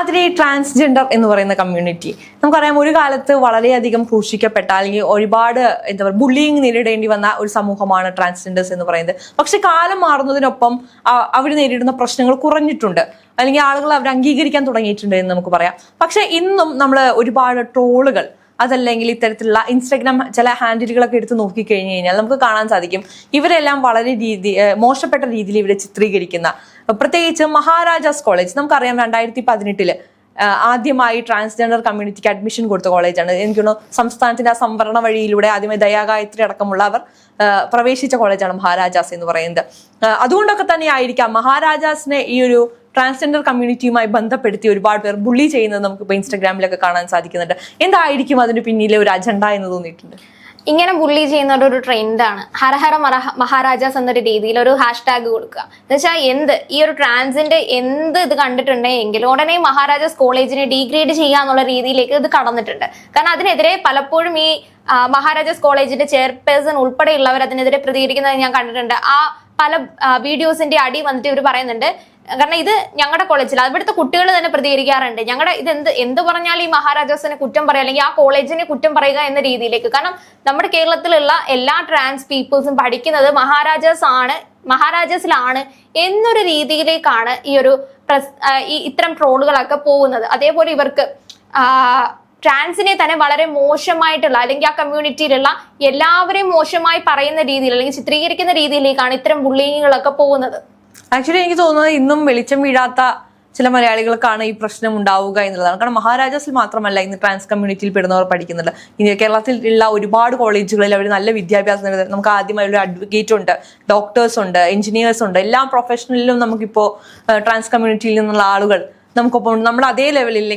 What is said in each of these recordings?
അതിലെ ട്രാൻസ്ജെൻഡർ എന്ന് പറയുന്ന കമ്മ്യൂണിറ്റി നമുക്കറിയാം ഒരു കാലത്ത് വളരെയധികം ക്രൂശിക്കപ്പെട്ട അല്ലെങ്കിൽ ഒരുപാട് എന്താ പറയുക ബുള്ളിങ് നേരിടേണ്ടി വന്ന ഒരു സമൂഹമാണ് ട്രാൻസ്ജെൻഡേഴ്സ് എന്ന് പറയുന്നത്. പക്ഷെ കാലം മാറുന്നതിനൊപ്പം അവർ നേരിടുന്ന പ്രശ്നങ്ങൾ കുറഞ്ഞിട്ടുണ്ട്, അല്ലെങ്കിൽ ആളുകൾ അവർ അംഗീകരിക്കാൻ തുടങ്ങിയിട്ടുണ്ട് എന്ന് നമുക്ക് പറയാം. പക്ഷെ ഇന്നും നമ്മൾ ഒരുപാട് ട്രോളുകൾ അതല്ലെങ്കിൽ ഇത്തരത്തിലുള്ള ഇൻസ്റ്റാഗ്രാം ചില ഹാൻഡിലുകളൊക്കെ എടുത്ത് നോക്കിക്കഴിഞ്ഞു കഴിഞ്ഞാൽ നമുക്ക് കാണാൻ സാധിക്കും ഇവരെല്ലാം വളരെ മോശപ്പെട്ട രീതിയിൽ ഇവരെ ചിത്രീകരിക്കുന്ന, പ്രത്യേകിച്ച് മഹാരാജാസ് കോളേജ് നമുക്കറിയാം 2018 ആദ്യമായി ട്രാൻസ്ജെൻഡർ കമ്മ്യൂണിറ്റിക്ക് അഡ്മിഷൻ കൊടുത്ത കോളേജാണ്. എനിക്ക് തോന്നുന്നു സംസ്ഥാനത്തിന്റെ ആ സംവരണ വഴിയിലൂടെ ആദ്യമായി ദയാഗായത്രി അടക്കമുള്ളവർ പ്രവേശിച്ച കോളേജാണ് മഹാരാജാസ് എന്ന് പറയുന്നത്. അതുകൊണ്ടൊക്കെ തന്നെ ആയിരിക്കാം മഹാരാജാസിനെ ഈ ഒരു ട്രാൻസ്ജെൻഡർ കമ്മ്യൂണിറ്റിയുമായി ബന്ധപ്പെടുത്തി ഒരുപാട് പേർ ബുള്ളി ചെയ്യുന്നത് നമുക്കിപ്പോൾ ഇൻസ്റ്റാഗ്രാമിലൊക്കെ കാണാൻ സാധിക്കുന്നുണ്ട്. എന്തായിരിക്കും അതിന് പിന്നിലെ ഒരു അജണ്ട എന്ന് തോന്നിയിട്ടുണ്ട്? ഇങ്ങനെ ബുള്ളി ചെയ്യുന്ന ഒരു ട്രെൻഡാണ് ഹരഹര മഹാരാജാസ് എന്നൊരു രീതിയിൽ ഒരു ഹാഷ്ടാഗ് കൊടുക്കുക. എന്നുവെച്ചാൽ ഈ ഒരു ട്രാൻസിന്റെ ഇത് കണ്ടിട്ടുണ്ടെങ്കിൽ ഉടനെ മഹാരാജാസ് കോളേജിനെ ഡീഗ്രേഡ് ചെയ്യുക എന്നുള്ള രീതിയിലേക്ക് ഇത് കടന്നിട്ടുണ്ട്. കാരണം അതിനെതിരെ പലപ്പോഴും ഈ മഹാരാജാസ് കോളേജിന്റെ ചെയർപേഴ്സൺ ഉൾപ്പെടെയുള്ളവർ അതിനെതിരെ പ്രതികരിക്കുന്നത് ഞാൻ കണ്ടിട്ടുണ്ട്. ആ പല വീഡിയോസിന്റെ അടി വന്നിട്ട് ഇവർ പറയുന്നുണ്ട്, കാരണം ഇത് ഞങ്ങളുടെ കോളേജിൽ അവിടുത്തെ കുട്ടികൾ തന്നെ പ്രതികരിക്കാറുണ്ട്, ഞങ്ങളുടെ ഇത് എന്ത് പറഞ്ഞാലും ഈ മഹാരാജാസിനെ കുറ്റം പറയുക അല്ലെങ്കിൽ ആ കോളേജിനെ കുറ്റം പറയുക എന്ന രീതിയിലേക്ക്. കാരണം നമ്മുടെ കേരളത്തിലുള്ള എല്ലാ ട്രാൻസ് പീപ്പിൾസും പഠിക്കുന്നത് മഹാരാജാസിലാണ് എന്നൊരു രീതിയിലേക്കാണ് ഈ ഒരു ഇത്തരം ട്രോളുകളൊക്കെ പോകുന്നത്. അതേപോലെ ഇവർക്ക് ട്രാൻസിനെ തന്നെ വളരെ മോശമായിട്ടുള്ള അല്ലെങ്കിൽ ആ കമ്മ്യൂണിറ്റിയിലുള്ള എല്ലാവരെയും മോശമായി പറയുന്ന രീതിയിൽ അല്ലെങ്കിൽ ചിത്രീകരിക്കുന്ന രീതിയിലേക്കാണ് ഇത്തരം ബുള്ളിങ്ങുകളൊക്കെ പോകുന്നത്. ആക്ച്വലി എനിക്ക് തോന്നുന്നത് ഇന്നും വെളിച്ചം വീഴാത്ത ചില മലയാളികൾക്കാണ് ഈ പ്രശ്നം ഉണ്ടാവുക എന്നുള്ളതാണ്. കാരണം മഹാരാജാസിൽ മാത്രമല്ല ഇന്ന് ട്രാൻസ് കമ്മ്യൂണിറ്റിയിൽ പെടുന്നവർ പഠിക്കുന്നുണ്ട്. കേരളത്തിലുള്ള ഒരുപാട് കോളേജുകളിൽ അവർ നല്ല വിദ്യാഭ്യാസം നമുക്ക് ആദ്യമായി ഒരു അഡ്വക്കേറ്റ് ഉണ്ട്, ഡോക്ടേഴ്സ് ഉണ്ട്, എഞ്ചിനീയേഴ്സ് ഉണ്ട്. എല്ലാ പ്രൊഫഷണലിലും നമുക്കിപ്പോൾ ട്രാൻസ് കമ്മ്യൂണിറ്റിയിൽ നിന്നുള്ള ആളുകൾ നമുക്കൊപ്പം നമ്മുടെ അതേ ലെവലിൽ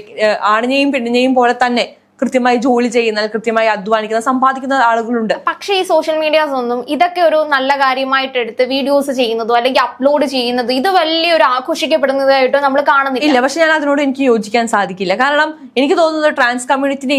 ആണിനെയും പെണ്ണിനെയും പോലെ തന്നെ കൃത്യമായി ജോലി ചെയ്യുന്ന, കൃത്യമായി അധ്വാനിക്കുന്ന, സമ്പാദിക്കുന്ന ആളുകളുണ്ട്. പക്ഷേ ഈ സോഷ്യൽ മീഡിയാസ് ഒന്നും ഇതൊക്കെ ഒരു നല്ല കാര്യമായിട്ട് എടുത്ത് വീഡിയോസ് ചെയ്യുന്നതോ അല്ലെങ്കിൽ അപ്ലോഡ് ചെയ്യുന്നതോ ഇത് വലിയൊരു ആഘോഷിക്കപ്പെടുന്നതായിട്ടോ നമ്മൾ കാണുന്നില്ല. ഇല്ല, പക്ഷെ ഞാൻ അതിനോട് എനിക്ക് യോജിക്കാൻ സാധിക്കില്ല. കാരണം എനിക്ക് തോന്നുന്നത് ട്രാൻസ് കമ്മ്യൂണിറ്റിനെ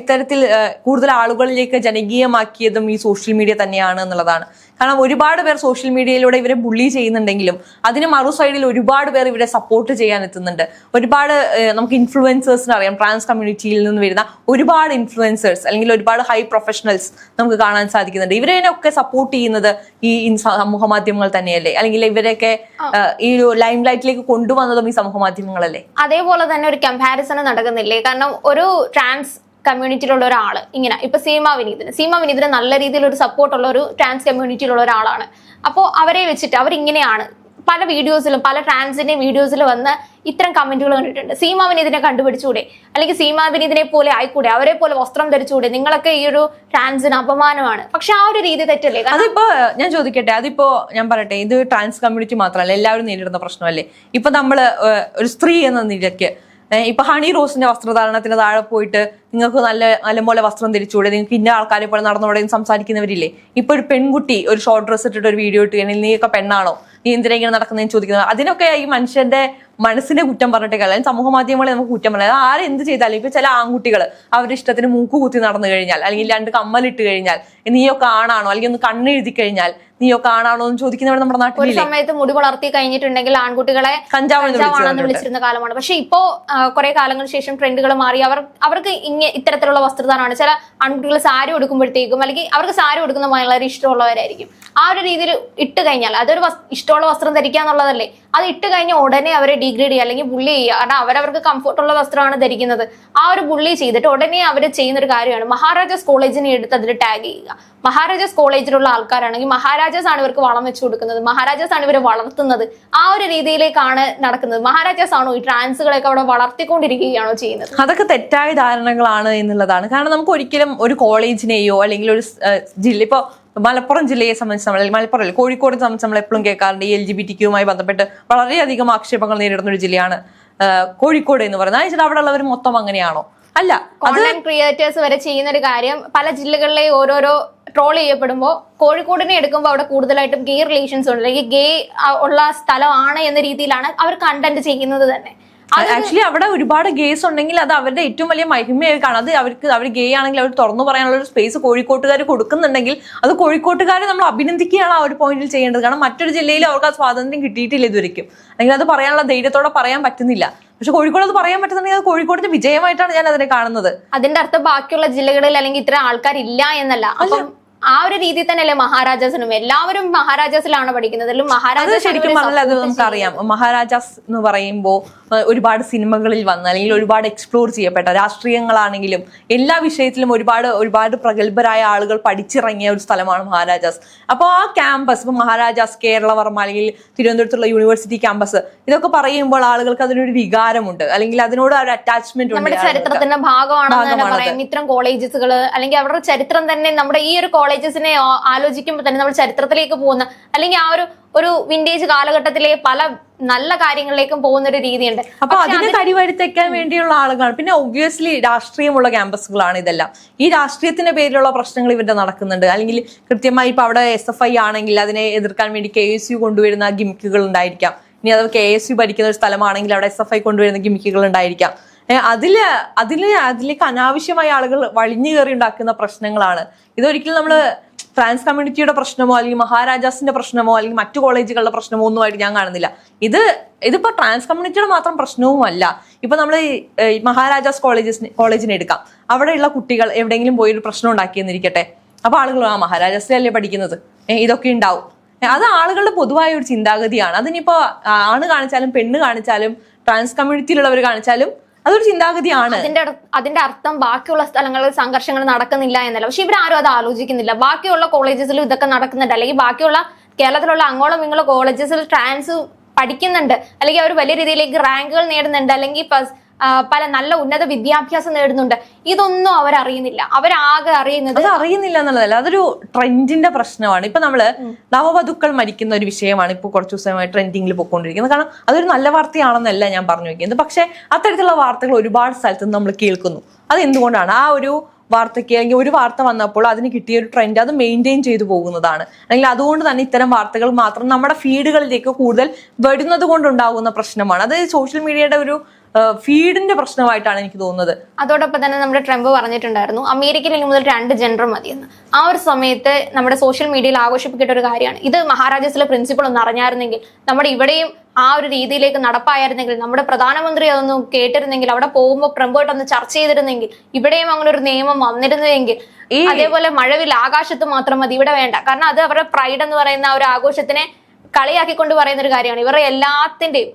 ഇത്തരത്തിൽ കൂടുതൽ ആളുകളിലേക്ക് ജനകീയമാക്കിയതും ഈ സോഷ്യൽ മീഡിയ തന്നെയാണ് എന്നുള്ളതാണ്. കാരണം ഒരുപാട് പേർ സോഷ്യൽ മീഡിയയിലൂടെ ഇവരെ ബുള്ളി ചെയ്യുന്നുണ്ടെങ്കിലും അതിന് മറു സൈഡിൽ ഒരുപാട് പേർ ഇവരെ സപ്പോർട്ട് ചെയ്യാൻ എത്തുന്നുണ്ട്. ഒരുപാട് നമുക്ക് ഇൻഫ്ലുവൻസേഴ്സിന് അറിയാം, ട്രാൻസ് കമ്മ്യൂണിറ്റിയിൽ നിന്ന് വരുന്ന ഒരുപാട് ഇൻഫ്ലുവൻസേഴ്സ് അല്ലെങ്കിൽ ഒരുപാട് ഹൈ പ്രൊഫഷണൽസ് നമുക്ക് കാണാൻ സാധിക്കുന്നുണ്ട്. ഇവരെയൊക്കെ സപ്പോർട്ട് ചെയ്യുന്നത് ഈ സമൂഹ മാധ്യമങ്ങൾ തന്നെയല്ലേ, അല്ലെങ്കിൽ ഇവരെയൊക്കെ ഈ ഒരു ലൈം ലൈറ്റിലേക്ക് കൊണ്ടുവന്നതും ഈ സമൂഹ മാധ്യമങ്ങളല്ലേ. അതേപോലെ തന്നെ ഒരു കമ്പാരിസൺ നടക്കുന്നില്ലേ? കാരണം ഒരു ട്രാൻസ് കമ്മ്യൂണിറ്റിയിലുള്ള ഒരാള് ഇങ്ങനെ ഇപ്പൊ സീമ വിനീതിന് നല്ല രീതിയിൽ ഒരു സപ്പോർട്ടുള്ള ഒരു ട്രാൻസ് കമ്മ്യൂണിറ്റിയിലുള്ള ഒരാളാണ്. അപ്പോൾ അവരെ വെച്ചിട്ട് അവരിങ്ങനെയാണ് പല വീഡിയോസിലും പല ട്രാൻസിന്റെ വീഡിയോസിൽ വന്ന് ഇത്തരം കമന്റുകൾ കണ്ടിട്ടുണ്ട്. സീമ വിനീതിനെ കണ്ടുപിടിച്ചുകൂടെ, അല്ലെങ്കിൽ സീമ വിനീതിനെ പോലെ ആയിക്കൂടെ, അവരെ പോലെ വസ്ത്രം ധരിച്ചുകൂടെ, നിങ്ങളൊക്കെ ഈ ഒരു ട്രാൻസിന് അപമാനമാണ്. പക്ഷെ ആ ഒരു രീതി തെറ്റല്ലേ? അതിപ്പോ ഞാൻ ചോദിക്കട്ടെ, അതിപ്പോ ഞാൻ പറയട്ടെ, ഇത് ട്രാൻസ് കമ്മ്യൂണിറ്റി മാത്രമല്ല എല്ലാവരും നേരിടുന്ന പ്രശ്നമല്ലേ. ഇപ്പൊ നമ്മള് ഒരു സ്ത്രീ എന്ന നിലയ്ക്ക് ഇപ്പൊ ഹണി റോസിന്റെ വസ്ത്രധാരണത്തിന് താഴെ പോയിട്ട് നിങ്ങൾക്ക് നല്ലപോലെ വസ്ത്രം ധരിച്ചുകൂടെ, നിങ്ങൾക്ക് ഇന്ന ആൾക്കാരെ പോലെ നടന്നോടെ സംസാരിക്കുന്നവരില്ലേ. ഇപ്പൊ ഒരു പെൺകുട്ടി ഒരു ഷോർട്ട് ഡ്രസ് ഇട്ടിട്ട് ഒരു വീഡിയോ ഇട്ട് കഴിഞ്ഞാൽ നീയൊക്കെ പെണ്ണാണോ, നീ എന്തിനാ ഇങ്ങനെ നടക്കുന്നതെന്ന് ചോദിക്കുന്നത്. അതിനൊക്കെ ഈ മനുഷ്യന്റെ മനസ്സിനെ കുറ്റം പറഞ്ഞിട്ട് അല്ലെങ്കിൽ സമൂഹ മാധ്യമങ്ങളെ നമുക്ക് കുറ്റം പറയാം. ആരെന്ത് ചെയ്താലും ഇപ്പൊ ചില ആൺകുട്ടികൾ അവരുടെ ഇഷ്ടത്തിന് മൂക്ക് കുത്തി നടന്നു കഴിഞ്ഞാൽ അല്ലെങ്കിൽ 2 കമ്മലിട്ട് കഴിഞ്ഞാൽ നീയൊക്കെ ആണാണോ, അല്ലെങ്കിൽ ഒന്ന് കണ്ണെഴുതി കഴിഞ്ഞാൽ നീയൊക്കെ ആണാണോ എന്ന് ചോദിക്കുന്നവർ നമ്മുടെ നാട്ടിൽ ഒരു സമയത്ത് മുടി വളർത്തി കഴിഞ്ഞിട്ടുണ്ടെങ്കിൽ ആൺകുട്ടികളെ കഞ്ചാവാണെന്ന് വിളിച്ചിരുന്ന കാലമാണ്. പക്ഷെ ഇപ്പോ കുറെ കാലങ്ങൾക്ക് ശേഷം ട്രെൻഡുകൾ മാറി അവർക്ക് ഇത്തരത്തിലുള്ള വസ്ത്രധാരണമാണ്. ചില ആൺകുട്ടികൾ സാരി ഉടുക്കുമ്പോഴത്തേക്കും അല്ലെങ്കിൽ അവർക്ക് സാരി ഉടുക്കുന്ന വളരെ ഇഷ്ടമുള്ളവരായിരിക്കും. ആ ഒരു രീതിയിൽ ഇട്ട് കഴിഞ്ഞാൽ അതൊരു ഇഷ്ടമുള്ള വസ്ത്രം ധരിക്കുക എന്നുള്ളതല്ലേ. അത് ഇട്ട് കഴിഞ്ഞാൽ ഉടനെ അവരെ ഡിഗ്രേഡ് ചെയ്യുക അല്ലെങ്കിൽ ബുള്ളി ചെയ്യുക. കാരണം അവരവർക്ക് കംഫർട്ടുള്ള വസ്ത്രമാണ് ധരിക്കുന്നത്. ആ ഒരു ബുള്ളി ചെയ്തിട്ട് ഉടനെ അവർ ചെയ്യുന്ന ഒരു കാര്യമാണ് മഹാരാജാസ് കോളേജിനെ എടുത്ത് അതിൽ ടാഗ് ചെയ്യുക. മഹാരാജാസ് കോളേജിലുള്ള ആൾക്കാരാണെങ്കിൽ മഹാരാജാസ് ആണ് ഇവർക്ക് വളം വെച്ചു കൊടുക്കുന്നത്, മഹാരാജാസ് ആണ് ഇവരെ വളർത്തുന്നത്. ആ ഒരു രീതിയിലേക്കാണ് നടക്കുന്നത്. മഹാരാജാസ് ആണോ ഈ ട്രാൻസുകളൊക്കെ അവിടെ വളർത്തിക്കൊണ്ടിരിക്കുകയാണോ ചെയ്യുന്നത്? അതൊക്കെ തെറ്റായ ധാരണകളാണ് എന്നുള്ളതാണ്. കാരണം നമുക്ക് ഒരിക്കലും ഒരു കോളേജിനെയോ അല്ലെങ്കിൽ ഒരു ജില്ല, ഇപ്പൊ മലപ്പുറം ജില്ലയെ സംബന്ധിച്ച് മലപ്പുറം കോഴിക്കോടിനെ സംബന്ധിച്ച് നമ്മൾ എപ്പോഴും കേൾക്കാറുണ്ട് ഈ LGBT ബന്ധപ്പെട്ട് വളരെയധികം ആക്ഷേപങ്ങൾ നേരിടുന്ന ഒരു ജില്ലയാണ് കോഴിക്കോട് എന്ന് പറയുന്നത്. വെച്ചാൽ അവിടെ ഉള്ളവർ മൊത്തം അങ്ങനെയാണോ? അല്ല, കോണ്ടന്റ് ക്രിയേറ്റേഴ്സ് വരെ ചെയ്യുന്ന ഒരു കാര്യം പല ജില്ലകളിലെ ഓരോരോ ട്രോൾ ചെയ്യപ്പെടുമ്പോൾ കോഴിക്കോടിനെ എടുക്കുമ്പോൾ അവിടെ കൂടുതലായിട്ടും ഗേ റിലേഷൻസ് ഉണ്ട്, അല്ലെങ്കിൽ ഗേ ഉള്ള സ്ഥലമാണ് എന്ന രീതിയിലാണ് അവർ കണ്ടന്റ് ചെയ്യുന്നത് തന്നെ. ആക്ച്വലി അവിടെ ഒരുപാട് ഗേസ് ഉണ്ടെങ്കിൽ അത് അവരുടെ ഏറ്റവും വലിയ മഹിമയായി കാണാം. അത് അവർ ഗേ ആണെങ്കിൽ അവർ തുറന്നു പറയാനുള്ള ഒരു സ്പേസ് കോഴിക്കോട്ടുകാർ കൊടുക്കുന്നുണ്ടെങ്കിൽ അത് കോഴിക്കോട്ടുകാരെ നമ്മൾ അഭിനന്ദിക്കുകയാണ് ആ ഒരു പോയിന്റിൽ ചെയ്യേണ്ടത്. കാരണം മറ്റൊരു ജില്ലയിൽ അവർക്ക് ആ സ്വാതന്ത്ര്യം കിട്ടിയിട്ടില്ല ഇതുവരെയ്ക്കും, അല്ലെങ്കിൽ അത് പറയാനുള്ള ധൈര്യത്തോടെ പറയാൻ പറ്റുന്നില്ല. പക്ഷെ കോഴിക്കോട് അത് പറയാൻ പറ്റുന്നുണ്ടെങ്കിൽ അത് കോഴിക്കോടിന്റെ വിജയമായിട്ടാണ് ഞാൻ അതിനെ കാണുന്നത്. അതിന്റെ അർത്ഥം ബാക്കിയുള്ള ജില്ലകളിൽ അല്ലെങ്കിൽ ഇത്ര ആൾക്കാരില്ല എന്നല്ല. അപ്പം ആ ഒരു രീതിയിൽ തന്നെയല്ലേ മഹാരാജാസിനും, എല്ലാവരും മഹാരാജാസിലാണ് പഠിക്കുന്നത്. മഹാരാജാസ് ശരിക്കും പറഞ്ഞാൽ അത് നമുക്കറിയാം. മഹാരാജാസ് എന്ന് പറയുമ്പോൾ ഒരുപാട് സിനിമകളിൽ വന്ന അല്ലെങ്കിൽ ഒരുപാട് എക്സ്പ്ലോർ ചെയ്യപ്പെട്ട, രാഷ്ട്രീയങ്ങളാണെങ്കിലും എല്ലാ വിഷയത്തിലും ഒരുപാട് പ്രഗത്ഭരായ ആളുകൾ പഠിച്ചിറങ്ങിയ ഒരു സ്ഥലമാണ് മഹാരാജാസ്. അപ്പോൾ ആ ക്യാമ്പസ്, ഇപ്പൊ മഹാരാജാസ്, കേരളവർമ്മ അല്ലെങ്കിൽ തിരുവനന്തപുരത്തുള്ള യൂണിവേഴ്സിറ്റി ക്യാമ്പസ്, ഇതൊക്കെ പറയുമ്പോൾ ആളുകൾക്ക് അതിനൊരു വികാരമുണ്ട്, അല്ലെങ്കിൽ അതിനോട് ഒരു അറ്റാച്ച്മെന്റ് ഉണ്ട്. നമ്മുടെ ചരിത്രത്തിന്റെ ഭാഗമാണെന്ന് പറയാം ഇത്തരം കോളേജസുകൾ, അല്ലെങ്കിൽ അവരുടെ ചരിത്രം തന്നെ. നമ്മുടെ ഈ ഒരു കോളേജസിനെ ആലോചിക്കുമ്പോൾ തന്നെ നമ്മൾ ചരിത്രത്തിലേക്ക് പോകുന്ന, അല്ലെങ്കിൽ ആ ഒരു വിന്റേജ് കാലഘട്ടത്തിലെ പല നല്ല കാര്യങ്ങളിലേക്കും പോകുന്ന ഒരു രീതിയുണ്ട്. അപ്പൊ അതിനെ കരിവരുത്തേക്കാൻ വേണ്ടിയുള്ള ആളുകളാണ്. പിന്നെ ഒബ്വിയസ്ലി രാഷ്ട്രീയമുള്ള ക്യാമ്പസുകളാണ് ഇതെല്ലാം. ഈ രാഷ്ട്രീയത്തിന്റെ പേരിലുള്ള പ്രശ്നങ്ങൾ ഇവരുടെ നടക്കുന്നുണ്ട്. അല്ലെങ്കിൽ കൃത്യമായി ഇപ്പൊ അവിടെ SFI ആണെങ്കിൽ അതിനെ എതിർക്കാൻ വേണ്ടി KSU കൊണ്ടുവരുന്ന ഗിമിക്കുകൾ ഉണ്ടായിരിക്കാം. ഇനി അത് KSU ഭരിക്കുന്ന ഒരു സ്ഥലമാണെങ്കിൽ അവിടെ SFI കൊണ്ടുവരുന്ന ഗിമിക്കുകൾ ഉണ്ടായിരിക്കാം. അതിലേക്ക് അനാവശ്യമായ ആളുകൾ വലിഞ്ഞു കയറി ഉണ്ടാക്കുന്ന പ്രശ്നങ്ങളാണ്. ഇതൊരിക്കലും നമ്മള് ട്രാൻസ് കമ്മ്യൂണിറ്റിയുടെ പ്രശ്നമോ അല്ലെങ്കിൽ മഹാരാജാസിന്റെ പ്രശ്നമോ അല്ലെങ്കിൽ മറ്റു കോളേജുകളുടെ പ്രശ്നമോ ഒന്നുമായിട്ട് ഞാൻ കാണുന്നില്ല. ഇതിപ്പോ ട്രാൻസ് കമ്മ്യൂണിറ്റിയുടെ മാത്രം പ്രശ്നവുമല്ല. ഇപ്പൊ നമ്മൾ മഹാരാജാസ് കോളേജിനെ എടുക്കാം. അവിടെയുള്ള കുട്ടികൾ എവിടെയെങ്കിലും പോയി ഒരു പ്രശ്നം ഉണ്ടാക്കിയെന്നിരിക്കട്ടെ, അപ്പൊ ആളുകൾ മഹാരാജാസിലല്ലേ പഠിക്കുന്നത്, ഇതൊക്കെ ഉണ്ടാവും. അത് ആളുകളുടെ പൊതുവായ ഒരു ചിന്താഗതിയാണ്. അതിനിപ്പോ ആണ് കാണിച്ചാലും പെണ്ണ് കാണിച്ചാലും ട്രാൻസ് കമ്മ്യൂണിറ്റിയിലുള്ളവർ കാണിച്ചാലും അതൊരു ചിന്താഗതിയാണ്. അതിന്റെ അർത്ഥം ബാക്കിയുള്ള സ്ഥലങ്ങളിൽ സംഘർഷങ്ങൾ നടക്കുന്നില്ല എന്നല്ല. പക്ഷെ ഇവരാരും അത് ആലോചിക്കുന്നില്ല. ബാക്കിയുള്ള കോളേജസിലും ഇതൊക്കെ നടക്കുന്നുണ്ട്, അല്ലെങ്കിൽ ബാക്കിയുള്ള കേരളത്തിലുള്ള അങ്ങോളം ഇങ്ങോളം കോളേജസിൽ ട്രാൻസ് പഠിക്കുന്നുണ്ട്, അല്ലെങ്കിൽ അവർ വലിയ രീതിയിലേക്ക് റാങ്കുകൾ നേടുന്നുണ്ട്, അല്ലെങ്കിൽ പല നല്ല ഉന്നത വിദ്യാഭ്യാസം നേടുന്നുണ്ട്. ഇതൊന്നും അവരറിയുന്നില്ല. അവരാകെ അറിയുന്നില്ല എന്നുള്ളതല്ല, അതൊരു ട്രെൻഡിന്റെ പ്രശ്നമാണ്. ഇപ്പൊ നമ്മള് നവവധുക്കൾ മരിക്കുന്ന ഒരു വിഷയമാണ് ഇപ്പൊ കുറച്ചു ദിവസമായി ട്രെൻഡിങ്ങിൽ പോയിക്കൊണ്ടിരിക്കുന്നത്. കാരണം അതൊരു നല്ല വാർത്തയാണെന്നല്ല ഞാൻ പറഞ്ഞു വെക്കുന്നത്. പക്ഷെ അത്തരത്തിലുള്ള വാർത്തകൾ ഒരുപാട് സ്ഥലത്ത് നമ്മൾ കേൾക്കുന്നു. അത് എന്തുകൊണ്ടാണ്? ആ ഒരു വാർത്തയ്ക്ക് അല്ലെങ്കിൽ ഒരു വാർത്ത വന്നപ്പോൾ അതിന് കിട്ടിയ ഒരു ട്രെൻഡ് അത് മെയിൻറ്റെയിൻ ചെയ്തു പോകുന്നതാണ്. അല്ലെങ്കിൽ അതുകൊണ്ട് തന്നെ ഇത്തരം വാർത്തകൾ മാത്രം നമ്മുടെ ഫീഡുകളിലേക്ക് കൂടുതൽ വരുന്നത് കൊണ്ടുണ്ടാകുന്ന പ്രശ്നമാണ്. അത് സോഷ്യൽ മീഡിയയുടെ ഒരു ഫീഡിന്റെ പ്രശ്നമായിട്ടാണ് എനിക്ക് തോന്നുന്നത്. അതോടൊപ്പം തന്നെ നമ്മുടെ ട്രംപ് പറഞ്ഞിട്ടുണ്ടായിരുന്നു അമേരിക്കയിൽ ഇനി മുതൽ 2 ജെൻഡർ മതിയെന്ന്. ആ ഒരു സമയത്ത് നമ്മുടെ സോഷ്യൽ മീഡിയയിൽ ആഘോഷിപ്പിക്കേണ്ട ഒരു കാര്യമാണ്. ഇത് മഹാരാജാസിലെ പ്രിൻസിപ്പൾ ഒന്ന് അറിഞ്ഞായിരുന്നെങ്കിൽ, നമ്മുടെ ഇവിടെയും ആ ഒരു രീതിയിലേക്ക് നടപ്പായിരുന്നെങ്കിൽ, നമ്മുടെ പ്രധാനമന്ത്രി അതൊന്നും കേട്ടിരുന്നെങ്കിൽ, അവിടെ പോകുമ്പോൾ പ്രംബോട്ടൊന്ന് ചർച്ച ചെയ്തിരുന്നെങ്കിൽ, ഇവിടെയും അങ്ങനെ ഒരു നിയമം വന്നിരുന്നെങ്കിൽ, അതേപോലെ മഴവിൽ ആകാശത്ത് മാത്രം മതി, ഇവിടെ വേണ്ട. കാരണം അത് അവരുടെ പ്രൈഡ് എന്ന് പറയുന്ന ആ ഒരു ആഘോഷത്തിനെ കളിയാക്കിക്കൊണ്ട് പറയുന്ന ഒരു കാര്യമാണ്. ഇവരുടെ എല്ലാത്തിന്റെയും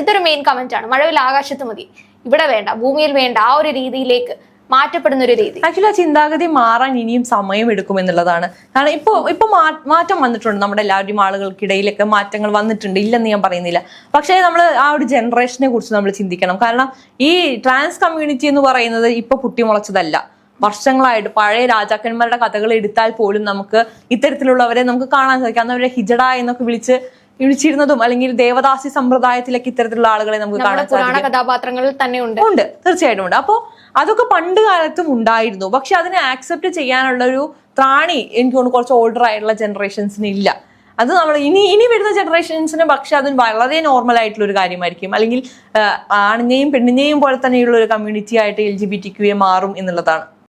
ഇതൊരു മെയിൻ കമന്റ് ആണ്. മഴവിൽ ആകാശത്ത് മതി, ഇവിടെ വേണ്ട, ഭൂമിയിൽ വേണ്ട, ആ ഒരു രീതിയിലേക്ക് മാറ്റപ്പെടുന്ന ഒരു രീതി. ആക്ച്വലി ആ ചിന്താഗതി മാറാൻ ഇനിയും സമയം എടുക്കും എന്നുള്ളതാണ്. കാരണം ഇപ്പൊ മാറ്റം വന്നിട്ടുണ്ട്. നമ്മുടെ എല്ലാവരുടെയും ആളുകൾക്കിടയിലൊക്കെ മാറ്റങ്ങൾ വന്നിട്ടുണ്ട്, ഇല്ലെന്ന് ഞാൻ പറയുന്നില്ല. പക്ഷേ നമ്മൾ ആ ഒരു ജനറേഷനെ കുറിച്ച് നമ്മൾ ചിന്തിക്കണം. കാരണം ഈ ട്രാൻസ് കമ്മ്യൂണിറ്റി എന്ന് പറയുന്നത് ഇപ്പൊ പൊട്ടിമുളച്ചതല്ല. വർഷങ്ങളായിട്ട് പഴയ രാജാക്കന്മാരുടെ കഥകൾ എടുത്താൽ പോലും നമുക്ക് ഇത്തരത്തിലുള്ളവരെ നമുക്ക് കാണാൻ സാധിക്കും. അന്ന് അവരെ ഹിജഡ എന്നൊക്കെ വിളിച്ചിരുന്നതും അല്ലെങ്കിൽ ദേവദാസി സമ്പ്രദായത്തിലൊക്കെ ഇത്തരത്തിലുള്ള ആളുകളെ നമുക്ക് കാണാൻ സാധിക്കും. കഥാപാത്രങ്ങളിൽ തന്നെ ഉണ്ട്, തീർച്ചയായിട്ടും ഉണ്ട്. അപ്പോൾ അതൊക്കെ പണ്ട് കാലത്തും ഉണ്ടായിരുന്നു. പക്ഷെ അതിനെ ആക്സെപ്റ്റ് ചെയ്യാനുള്ള ഒരു ത്രാണി എനിക്ക് തോന്നുന്നു കുറച്ച് ഓൾഡർ ആയിട്ടുള്ള ജനറേഷൻസിന് ഇല്ല. അത് നമ്മൾ ഇനി വരുന്ന ജനറേഷൻസിന് പക്ഷെ അതിന് വളരെ നോർമൽ ആയിട്ടുള്ള ഒരു കാര്യമായിരിക്കും. അല്ലെങ്കിൽ ആണിനെയും പെണ്ണിനെയും പോലെ തന്നെയുള്ള ഒരു കമ്മ്യൂണിറ്റി ആയിട്ട് LGBTQ മാറും എന്നുള്ളതാണ്.